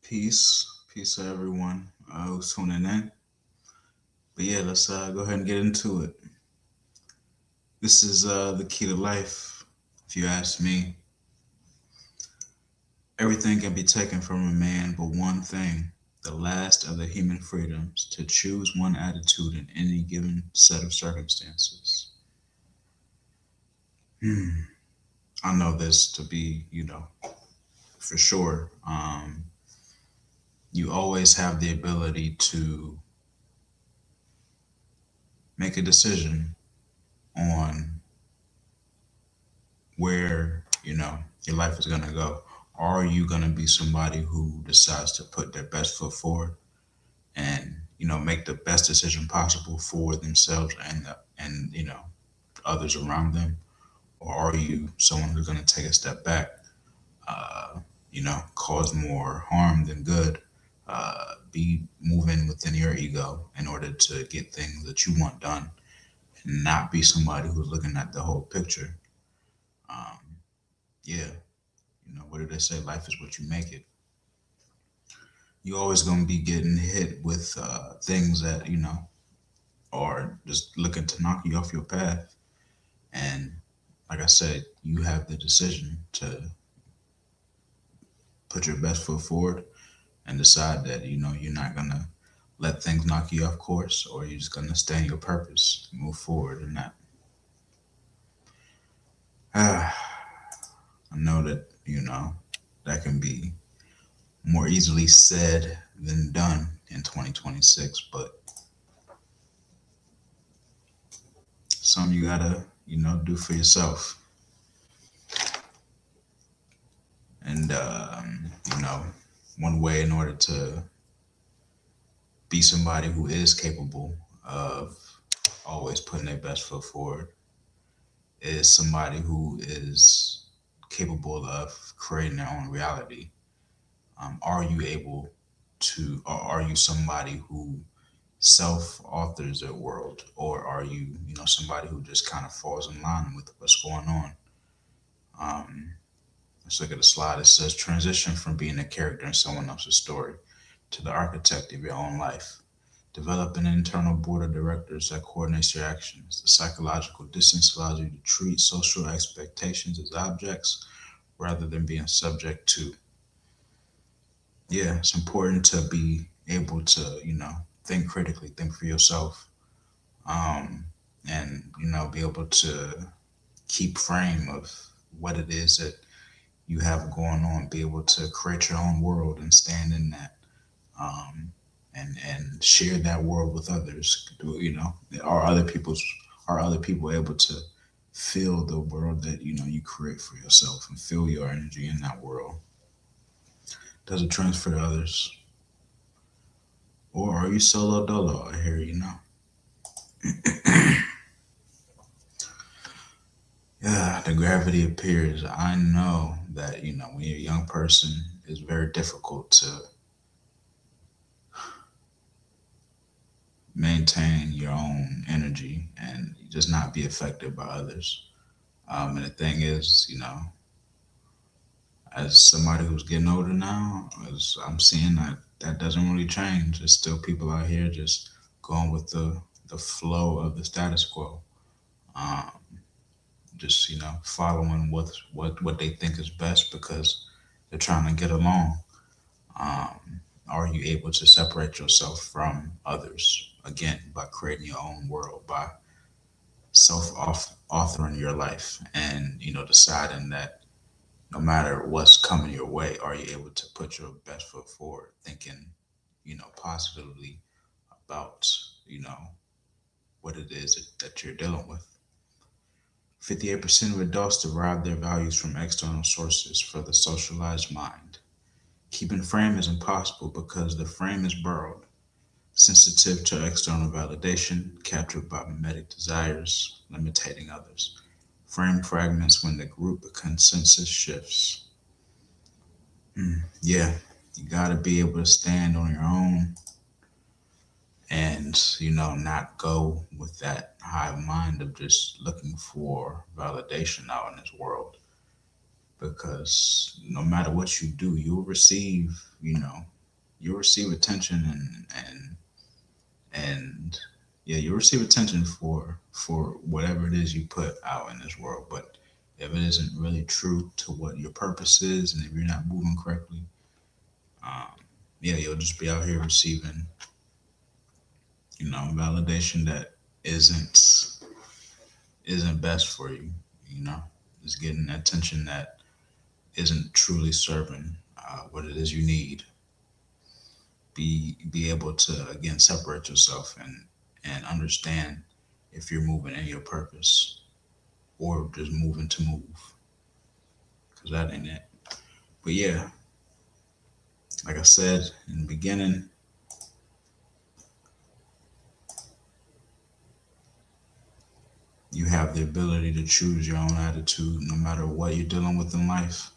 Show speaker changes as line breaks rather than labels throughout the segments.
Peace to everyone who's tuning in. But yeah, let's go ahead and get into it. This is the key to life. If you ask me, everything can be taken from a man, but one thing, the last of the human freedoms, to choose one attitude in any given set of circumstances. Hmm. I know this to be, for sure. You always have the ability to make a decision on where your life is going to go. Are you going to be somebody who decides to put their best foot forward and make the best decision possible for themselves and others around them, or are you someone who's going to take a step back, cause more harm than good, be moving within your ego in order to get things that you want done, and not be somebody who's looking at the whole picture. um, yeah. What do they say? Life is what you make it. You're always going to be getting hit with things that, are just looking to knock you off your path. And like I said, you have the decision to put your best foot forward and decide that, you're not going to let things knock you off course, or you're just going to stay in your purpose, move forward in that. I know that, that can be more easily said than done in 2026, but something you gotta, do for yourself. And, one way in order to be somebody who is capable of always putting their best foot forward is somebody who is capable of creating their own reality. Are you able to, or are you somebody who self authors their world, or are you, somebody who just kind of falls in line with what's going on? Um, let's look at the slide. It says transition from being a character in someone else's story to the architect of your own life. Develop an internal board of directors that coordinates your actions. The psychological distance allows you to treat social expectations as objects rather than being subject to. Yeah, it's important to be able to, think critically, think for yourself, um, and, be able to keep frame of what it is that you have going on, be able to create your own world and stand in that, and share that world with others. Are other people able to feel the world that you create for yourself and feel your energy in that world? Does it transfer to others, or are you solo dolo out here? Yeah, the gravity appears. I know that when you're a young person, it's very difficult to maintain your own energy and just not be affected by others. And the thing is, as somebody who's getting older now, as I'm seeing that that doesn't really change. There's still people out here just going with the flow of the status quo. Um, just following what they think is best because they're trying to get along. Are you able to separate yourself from others again by creating your own world, by self authoring your life, and deciding that no matter what's coming your way, are you able to put your best foot forward, thinking positively about what it is that you're dealing with. 58% of adults derive their values from external sources for the socialized mind. Keeping frame is impossible because the frame is borrowed, sensitive to external validation, captured by mimetic desires, limiting others. Frame fragments when the group consensus shifts. Yeah, you gotta be able to stand on your own and, not go with that hive mind of just looking for validation out in this world. Because no matter what you do, you'll receive, you'll receive attention and yeah, you'll receive attention for whatever it is you put out in this world. But if it isn't really true to what your purpose is, and if you're not moving correctly, um, yeah, you'll just be out here receiving, validation that isn't isn't best for you. You know, just getting attention that isn't truly serving what it is you need. Be able to again separate yourself and understand if you're moving in your purpose or just moving to move, because that ain't it. But yeah, like I said in the beginning, you have the ability to choose your own attitude no matter what you're dealing with in life.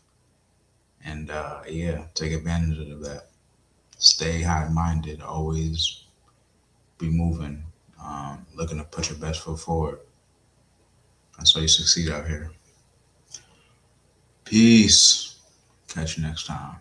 And yeah, take advantage of that. Stay high minded, always be moving, looking to put your best foot forward. That's how you succeed out here. Peace. Catch you next time.